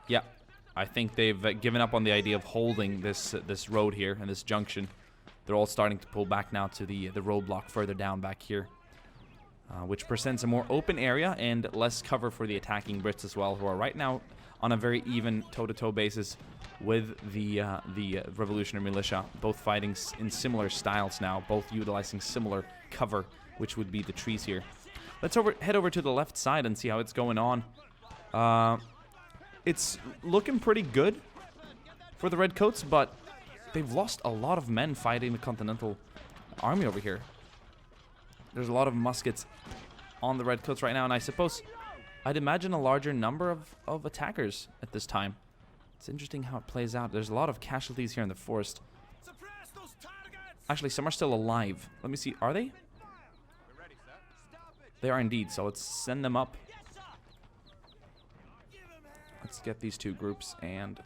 Yeah, I think they've given up on the idea of holding this road here and this junction. They're all starting to pull back now to the roadblock further down back here, which presents a more open area and less cover for the attacking Brits as well, who are right now on a very even toe-to-toe basis with the Revolutionary Militia, both fighting in similar styles now, both utilizing similar cover, which would be the trees here. Let's head over to the left side and see how it's going on. It's looking pretty good for the Redcoats, but they've lost a lot of men fighting the Continental Army over here. There's a lot of muskets on the Redcoats right now, and I suppose I'd imagine a larger number of attackers at this time. It's interesting how it plays out. There's a lot of casualties here in the forest. Actually, some are still alive. Let me see. Are they? They are indeed, so let's send them up. Let's get these two groups and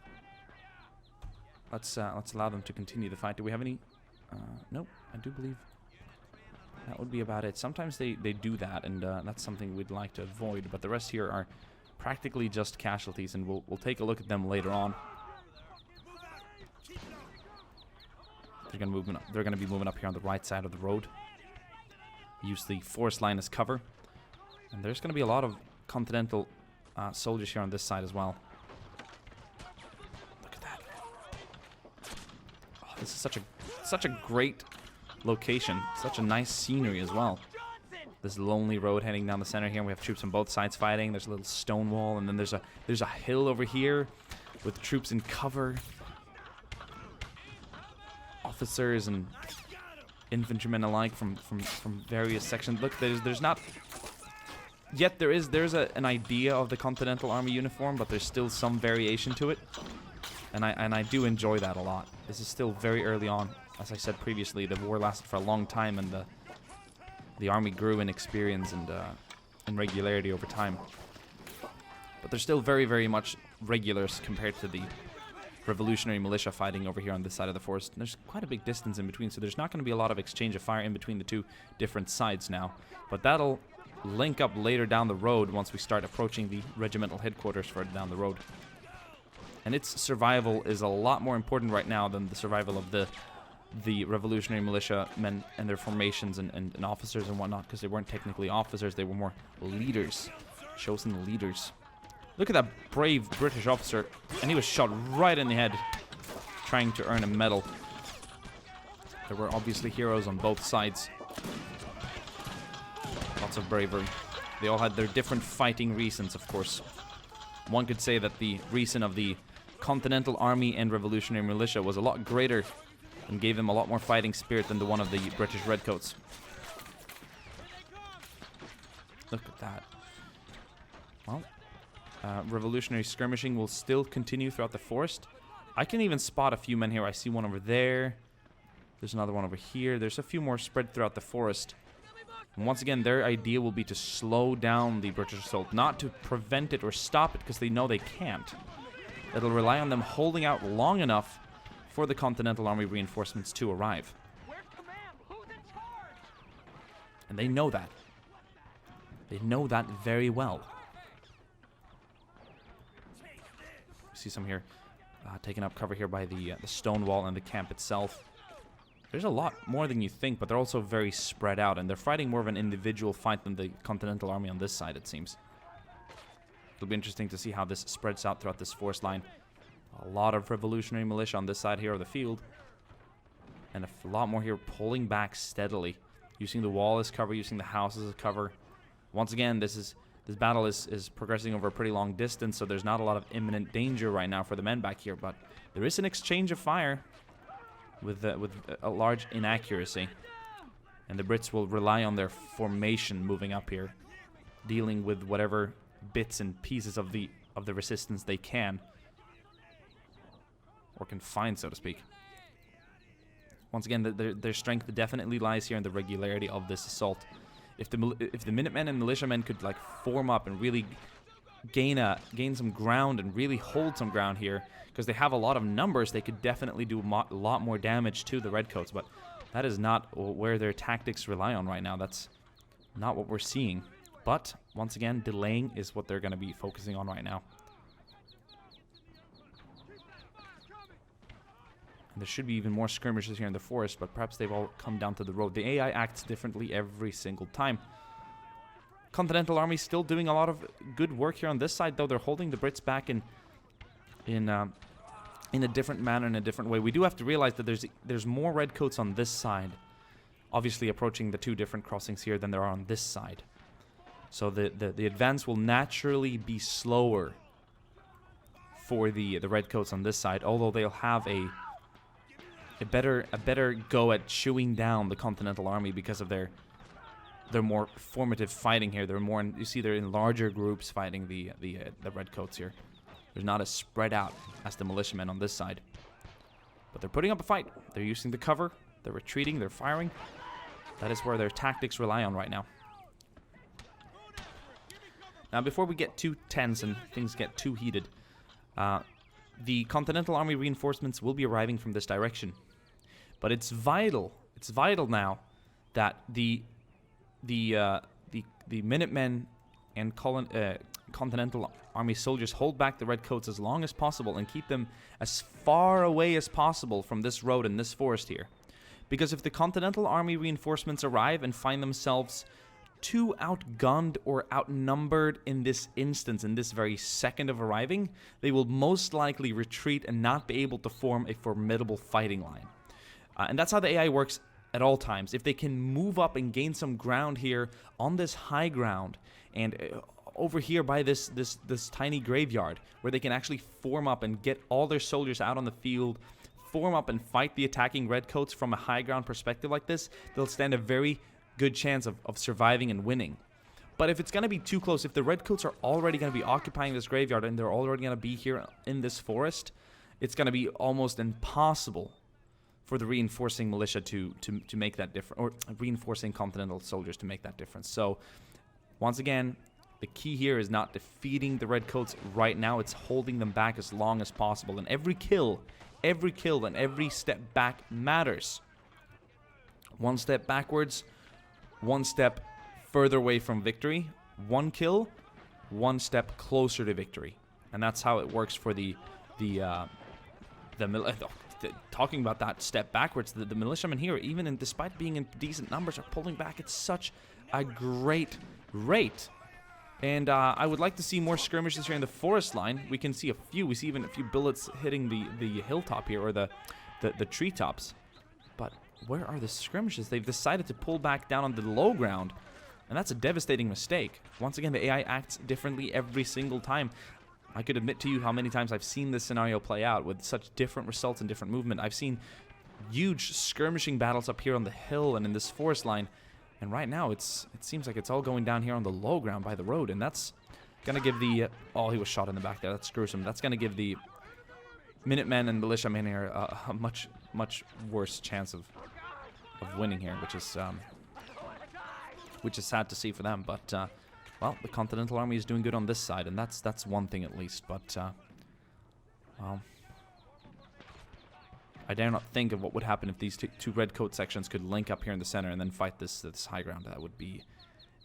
let's allow them to continue the fight. Do we have any? Nope. I do believe that would be about it. Sometimes they do that, and that's something we'd like to avoid. But the rest here are practically just casualties, and we'll take a look at them later on. They're gonna be moving up here on the right side of the road. Use the forest line as cover, and there's gonna be a lot of Continental soldiers here on this side as well. Look at that. Oh, this is such a great location. Such a nice scenery as well. This lonely road heading down the center here. We have troops on both sides fighting. There's a little stone wall, and then there's a hill over here with troops in cover. Officers and infantrymen alike from various sections. Look, there's not yet. There's an idea of the Continental Army uniform, but there's still some variation to it, and I do enjoy that a lot. This is still very early on. As I said previously, the war lasted for a long time, and the army grew in experience and regularity over time. But they're still very, very much regulars compared to the Revolutionary Militia fighting over here on this side of the forest. And there's quite a big distance in between, so there's not going to be a lot of exchange of fire in between the two different sides now. But that'll link up later down the road once we start approaching the regimental headquarters further down the road. And its survival is a lot more important right now than the survival of the Revolutionary Militia men and their formations and officers and whatnot, because they weren't technically officers, they were more leaders, chosen leaders. Look at that brave British officer, and he was shot right in the head trying to earn a medal. There were obviously heroes on both sides. Lots of bravery. They all had their different fighting reasons, of course. One could say that the reason of the Continental Army and Revolutionary Militia was a lot greater and gave them a lot more fighting spirit than the one of the British Redcoats. Look at that. Well, revolutionary skirmishing will still continue throughout the forest. I can even spot a few men here. I see one over there. There's another one over here. There's a few more spread throughout the forest. And once again, their idea will be to slow down the British assault, not to prevent it or stop it, because they know they can't. It'll rely on them holding out long enough for the Continental Army reinforcements to arrive. And they know that. They know that very well. See some here taking up cover here by the stone wall and the camp itself. There's a lot more than you think, but they're also very spread out, and they're fighting more of an individual fight than the Continental Army on this side, it seems. It'll be interesting to see how this spreads out throughout this forest line. A lot of Revolutionary Militia on this side here of the field, and a lot more here pulling back steadily, using the wall as cover, using the houses as cover. Once again, this battle is progressing over a pretty long distance, so there's not a lot of imminent danger right now for the men back here, but there is an exchange of fire with a large inaccuracy, and the Brits will rely on their formation moving up here, dealing with whatever bits and pieces of the resistance they can find, so to speak. Once again, their strength definitely lies here in the regularity of this assault. If the Minutemen and Militiamen could like form up and really gain some ground and really hold some ground here, because they have a lot of numbers, they could definitely do a lot more damage to the Redcoats. But that is not where their tactics rely on right now. That's not what we're seeing. But once again, delaying is what they're going to be focusing on right now. And there should be even more skirmishes here in the forest, but perhaps they've all come down to the road. The AI acts differently every single time. Continental Army still doing a lot of good work here on this side, though. They're holding the Brits back in a different manner, in a different way. We do have to realize that there's more redcoats on this side, obviously approaching the two different crossings here, than there are on this side. So the advance will naturally be slower for the redcoats on this side, although they'll have a better go at chewing down the Continental Army because of their more formative fighting here. They're more you see they're in larger groups fighting the redcoats here. They're not as spread out as the militiamen on this side. But they're putting up a fight. They're using the cover. They're retreating. They're firing. That is where their tactics rely on right now. Now, before we get too tense and things get too heated, the Continental Army reinforcements will be arriving from this direction. But it's vital now that the Minutemen and Continental Army soldiers hold back the redcoats as long as possible and keep them as far away as possible from this road and this forest here. Because if the Continental Army reinforcements arrive and find themselves too outgunned or outnumbered in this instance, in this very second of arriving, they will most likely retreat and not be able to form a formidable fighting line. And that's how the AI works at all times. If they can move up and gain some ground here on this high ground and over here by this tiny graveyard where they can actually form up and get all their soldiers out on the field, form up and fight the attacking redcoats from a high ground perspective like this, they'll stand a very good chance of surviving and winning. But if it's going to be too close, if the redcoats are already going to be occupying this graveyard and they're already going to be here in this forest, it's going to be almost impossible for the reinforcing militia to make that difference, or reinforcing Continental soldiers to make that difference. So, once again, the key here is not defeating the redcoats right now, it's holding them back as long as possible. And every kill and every step back matters. One step backwards, one step further away from victory. One kill, one step closer to victory. And that's how it works for talking about that step backwards, the militiamen here, even despite being in decent numbers, are pulling back at such a great rate. And I would like to see more skirmishes here in the forest line. We can see we see even a few bullets hitting the hilltop here, or the treetops. But where are the skirmishes? They've decided to pull back down on the low ground, and that's a devastating mistake. Once again, the AI acts differently every single time. I could admit to you how many times I've seen this scenario play out with such different results and different movement. I've seen huge skirmishing battles up here on the hill and in this forest line, and right now it seems like it's all going down here on the low ground by the road, and that's going to give the... oh, he was shot in the back there. That's gruesome. That's going to give the Minutemen and militiamen here a much worse chance of winning here, which is sad to see for them. But well, the Continental Army is doing good on this side, and that's one thing at least. But well, I dare not think of what would happen if these two redcoat sections could link up here in the center and then fight this high ground. That would be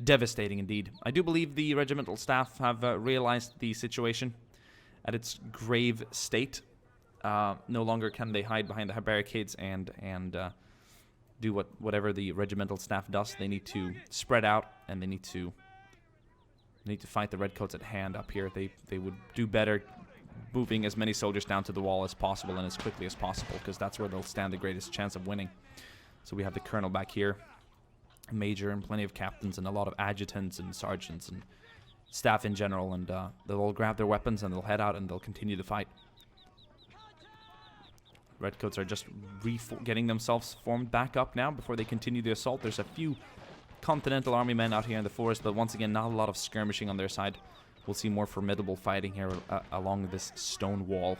devastating indeed. I do believe the regimental staff have realized the situation at its grave state. No longer can they hide behind the barricades and do whatever the regimental staff does. They need to spread out, and they need to fight the redcoats at hand up here. They would do better moving as many soldiers down to the wall as possible and as quickly as possible, because that's where they'll stand the greatest chance of winning. So we have the colonel back here, a major, and plenty of captains and a lot of adjutants and sergeants and staff in general, and they'll all grab their weapons and they'll head out and they'll continue the fight. Redcoats are just getting themselves formed back up now before they continue the assault. There's a few Continental Army men out here in the forest, but once again, not a lot of skirmishing on their side. We'll see more formidable fighting here along this stone wall.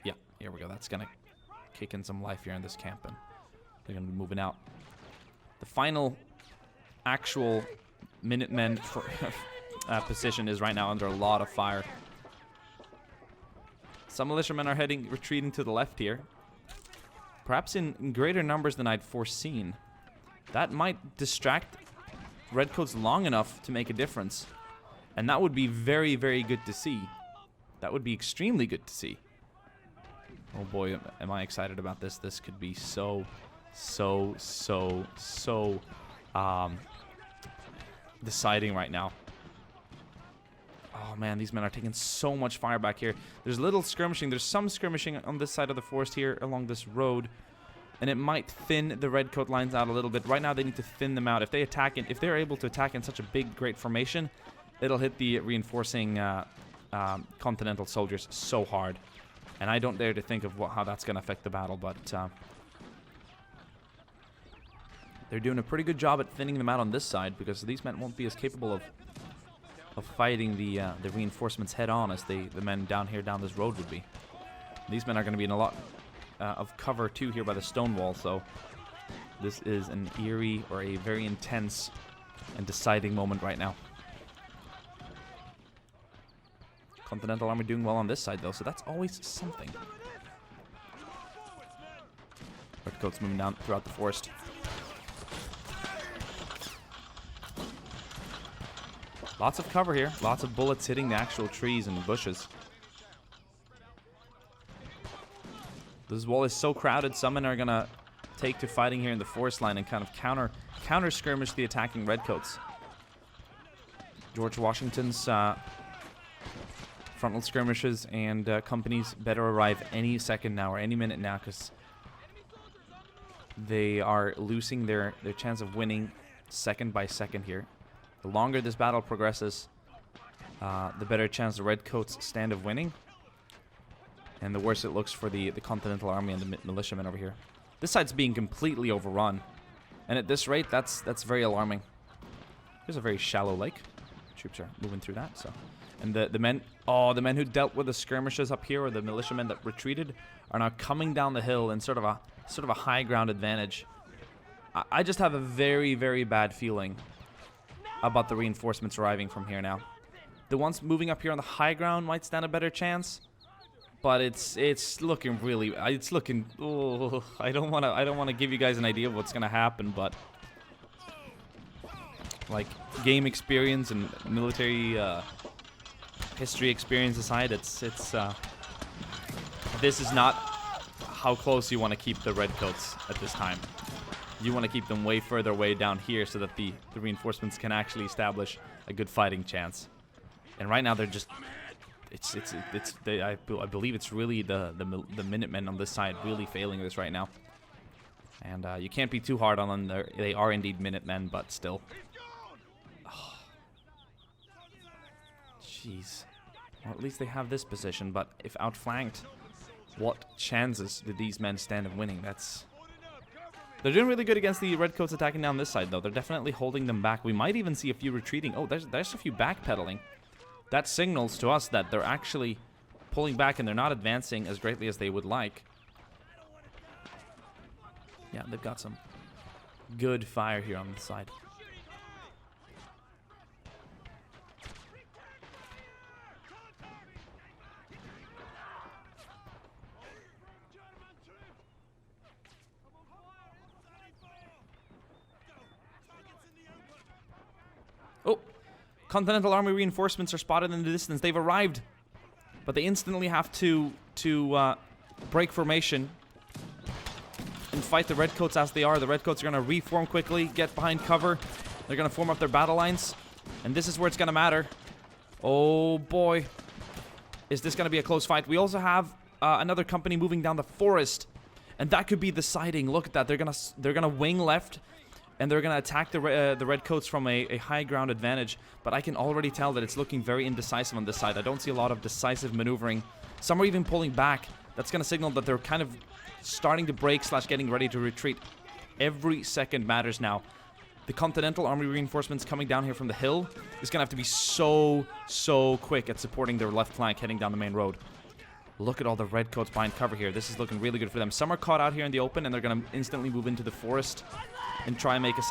Yeah, here we go. That's going to kick in some life here in this camp, and they're going to be moving out. The final actual Minutemen position is right now under a lot of fire. Some militiamen are retreating to the left here. Perhaps in greater numbers than I'd foreseen. That might distract redcoats long enough to make a difference. And that would be very, very good to see. That would be extremely good to see. Oh boy, am I excited about this. This could be so deciding right now. Oh man, these men are taking so much fire back here. There's little skirmishing. There's some skirmishing on this side of the forest here along this road. And it might thin the redcoat lines out a little bit. Right now they need to thin them out. If they attack, if they're able to attack in such a big, great formation, it'll hit the reinforcing Continental soldiers so hard. And I don't dare to think of how that's going to affect the battle, but they're doing a pretty good job at thinning them out on this side, because these men won't be as capable of fighting the reinforcements head on as the men down here down this road would be. These men are going to be in a lot of cover too here by the stone wall, so this is an eerie or a very intense and deciding moment right now. Continental army doing well on this side though, so that's always something. Redcoats moving down throughout the forest. Lots of cover here, lots of bullets hitting the actual trees and bushes. This wall is so crowded, some men are gonna take to fighting here in the forest line and kind of counter skirmish the attacking redcoats. George Washington's frontal skirmishes and companies better arrive any second now or any minute now, because they are losing their chance of winning second by second here. The longer this battle progresses, the better chance the redcoats stand of winning, and the worse it looks for the Continental Army and the militiamen over here. This side's being completely overrun, and at this rate, that's very alarming. Here's a very shallow lake. Troops are moving through that, so. And the men who dealt with the skirmishes up here, or the militiamen that retreated, are now coming down the hill in sort of a high ground advantage. I just have a very, very bad feeling about the reinforcements arriving from here now. The ones moving up here on the high ground might stand a better chance, but it's looking really, oh, I don't want to give you guys an idea of what's gonna happen, but like game experience and military history experience aside, this is not how close you want to keep the redcoats at this time. You want to keep them way further away down here so that the reinforcements can actually establish a good fighting chance. And right now they're just, I believe it's really the Minutemen on this side really failing this right now. And you can't be too hard on them. They are indeed Minutemen, but still. Jeez. Well, at least they have this position, but if outflanked, what chances do these men stand of winning? They're doing really good against the redcoats attacking down this side, though. They're definitely holding them back. We might even see a few retreating. Oh, there's a few backpedaling. That signals to us that they're actually pulling back and they're not advancing as greatly as they would like. Yeah, they've got some good fire here on the side. Oh, Continental Army reinforcements are spotted in the distance. They've arrived, but they instantly have to break formation and fight the redcoats as they are. The redcoats are going to reform quickly, get behind cover. They're going to form up their battle lines, and this is where it's going to matter. Oh boy, is this going to be a close fight? We also have another company moving down the forest, and that could be deciding. Look at that. They're gonna wing left. And they're going to attack the redcoats from a high ground advantage. But I can already tell that it's looking very indecisive on this side. I don't see a lot of decisive maneuvering. Some are even pulling back. That's going to signal that they're kind of starting to break / getting ready to retreat. Every second matters now. The Continental Army reinforcements coming down here from the hill is going to have to be so quick at supporting their left flank heading down the main road. Look at all the redcoats behind cover here. This is looking really good for them. Some are caught out here in the open, and they're going to instantly move into the forest and try and make a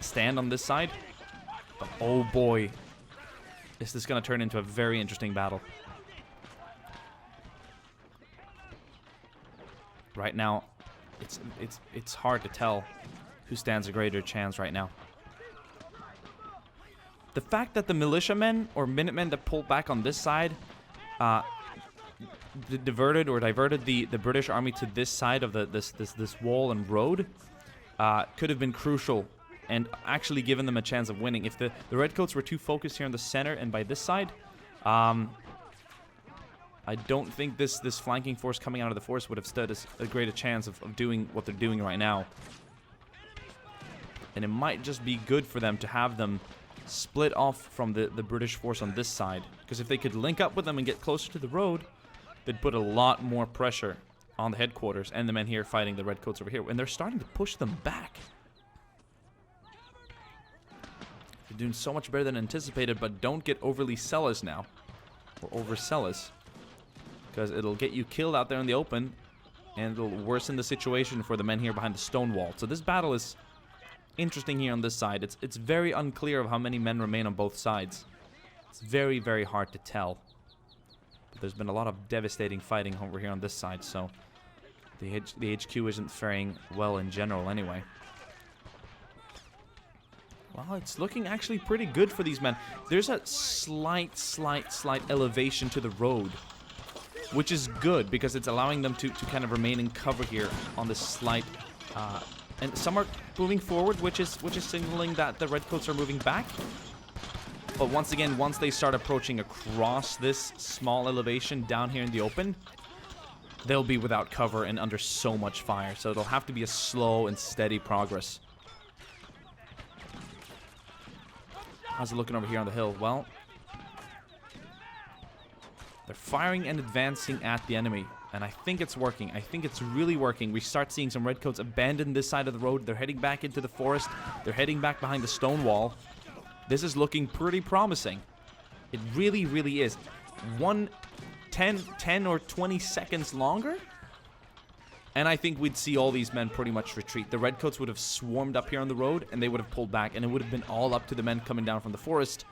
stand on this side. But oh boy, is this going to turn into a very interesting battle. Right now, it's hard to tell who stands a greater chance right now. The fact that the militiamen or Minutemen that pull back on this side diverted the British army to this side of this wall and road, could have been crucial and actually given them a chance of winning. If the Redcoats were too focused here in the center and by this side, I don't think this flanking force coming out of the forest would have stood as a great a chance of doing what they're doing right now. And it might just be good for them to have them split off from the British force on this side. Because if they could link up with them and get closer to the road, they'd put a lot more pressure on the headquarters and the men here fighting the Redcoats over here. And they're starting to push them back. They're doing so much better than anticipated, but don't get overly zealous now. Or overzealous. Because it'll get you killed out there in the open, and it'll worsen the situation for the men here behind the stone wall. So this battle is interesting here on this side. It's very unclear of how many men remain on both sides. It's very, very hard to tell. But there's been a lot of devastating fighting over here on this side, so the HQ isn't faring well in general anyway. Well, it's looking actually pretty good for these men. There's a slight elevation to the road, which is good because it's allowing them to kind of remain in cover here on this slight, and some are moving forward, which is signaling that the Redcoats are moving back. But once again, once they start approaching across this small elevation down here in the open, they'll be without cover and under so much fire. So it'll have to be a slow and steady progress. How's it looking over here on the hill? Well, they're firing and advancing at the enemy, and I think it's working. I think it's really working. We start seeing some Redcoats abandon this side of the road. They're heading back into the forest. They're heading back behind the stone wall. This is looking pretty promising. It really, really is. 10 or 20 seconds longer, and I think we'd see all these men pretty much retreat. The Redcoats would have swarmed up here on the road, and they would have pulled back, and it would have been all up to the men coming down from the forest.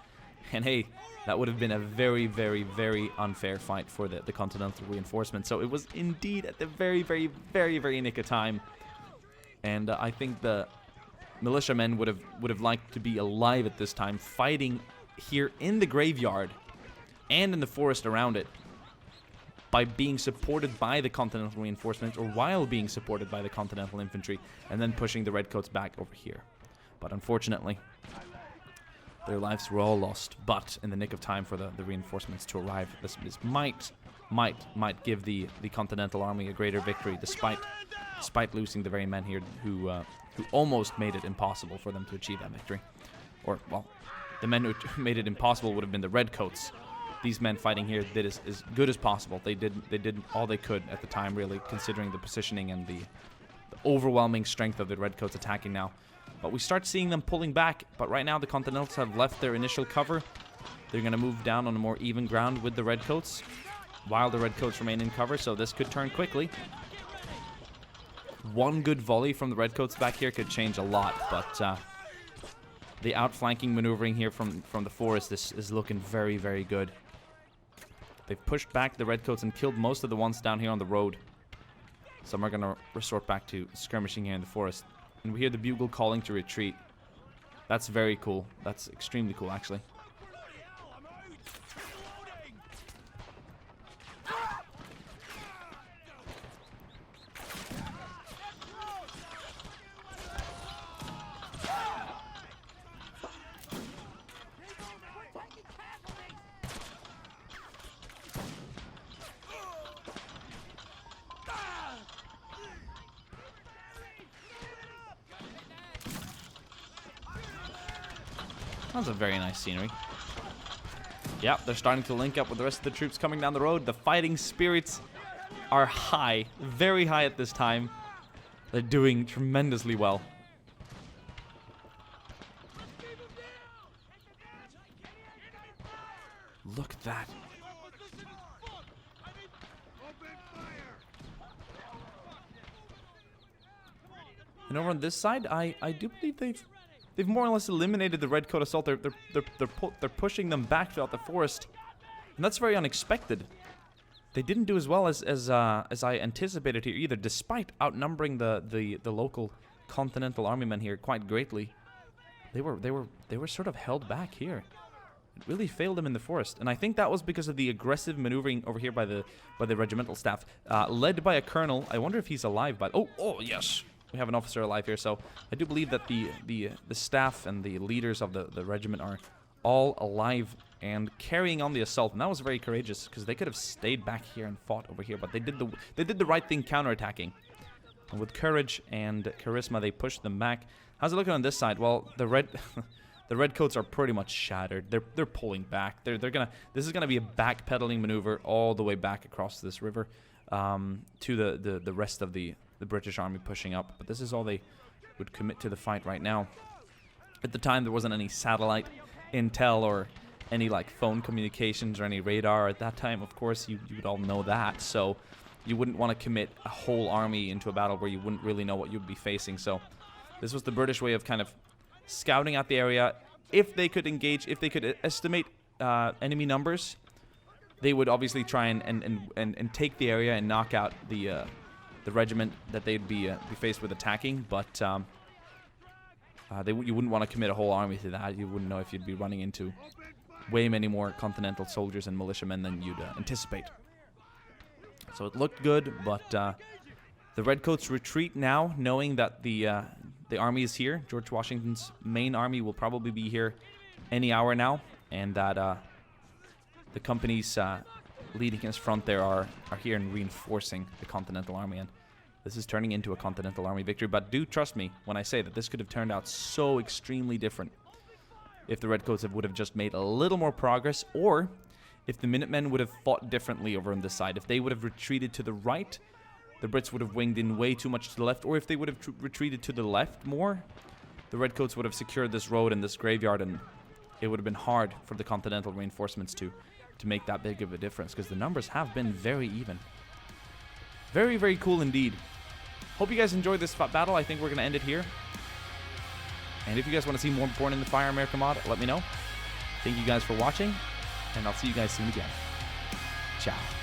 And hey, that would have been a very, very, very unfair fight for the Continental reinforcement. So it was indeed at the very, very, very, very nick of time. And I think the militiamen would have liked to be alive at this time, fighting here in the graveyard and in the forest around it, by being supported by the Continental reinforcements, or while being supported by the Continental infantry, and then pushing the Redcoats back over here. But unfortunately, their lives were all lost, but in the nick of time for the reinforcements to arrive. This might give the Continental army a greater victory, despite losing the very men here who almost made it impossible for them to achieve that victory. Or, well, the men who made it impossible would have been the Redcoats. These men fighting here did as good as possible. They did all they could at the time, really, considering the positioning and the overwhelming strength of the Redcoats attacking now. But we start seeing them pulling back. But right now the Continentals have left their initial cover. They're going to move down on a more even ground with the Redcoats, while the Redcoats remain in cover, so this could turn quickly. One good volley from the Redcoats back here could change a lot, but the outflanking maneuvering here from the forest is looking very, very good. They've pushed back the Redcoats and killed most of the ones down here on the road. Some are going to resort back to skirmishing here in the forest. And we hear the bugle calling to retreat. That's very cool. That's extremely cool, actually. That's a very nice scenery. Yep, they're starting to link up with the rest of the troops coming down the road. The fighting spirits are high, very high at this time. They're doing tremendously well. Look at that. And over on this side, I do believe they've more or less eliminated the Redcoat assault. They're pushing them back throughout the forest, and that's very unexpected. They didn't do as well as I anticipated here either, despite outnumbering the local Continental army men here quite greatly. They were sort of held back here. really failed them in the forest. And I think that was because of the aggressive maneuvering over here by the regimental staff, led by a colonel. I wonder if he's alive. Oh yes, we have an officer alive here. So I do believe that the staff and the leaders of the regiment are all alive and carrying on the assault. And that was very courageous, because they could have stayed back here and fought over here, but they did the right thing, counterattacking. And with courage and charisma, they pushed them back. How's it looking on this side? Well, the redcoats are pretty much shattered. They're pulling back. This is gonna be a backpedaling maneuver all the way back across this river, to the rest of the British army pushing up. But this is all they would commit to the fight right now. At the time, there wasn't any satellite intel or any like phone communications or any radar at that time. Of course, you would all know that. So you wouldn't want to commit a whole army into a battle where you wouldn't really know what you'd be facing. So this was the British way of kind of scouting out the area. If they could engage, if they could estimate enemy numbers, they would obviously try and take the area and knock out the regiment that they'd be faced with attacking. But you wouldn't want to commit a whole army to that. You wouldn't know if you'd be running into way many more Continental soldiers and militiamen than you'd anticipate. So it looked good, but the Redcoats retreat now, knowing that the army is here. George Washington's main army will probably be here any hour now, and that the companies leading his front there are here and reinforcing the Continental Army, and this is turning into a Continental Army victory. But do trust me when I say that this could have turned out so extremely different if the Redcoats would have just made a little more progress, or if the Minutemen would have fought differently over on this side. If they would have retreated to the right, the Brits would have winged in way too much to the left, or if they would have retreated to the left more, the Redcoats would have secured this road and this graveyard, and it would have been hard for the Continental reinforcements to make that big of a difference, because the numbers have been very even. Very, very cool indeed. Hope you guys enjoyed this battle. I think we're going to end it here. And if you guys want to see more Born in the Fire America mod, let me know. Thank you guys for watching, and I'll see you guys soon again. Ciao.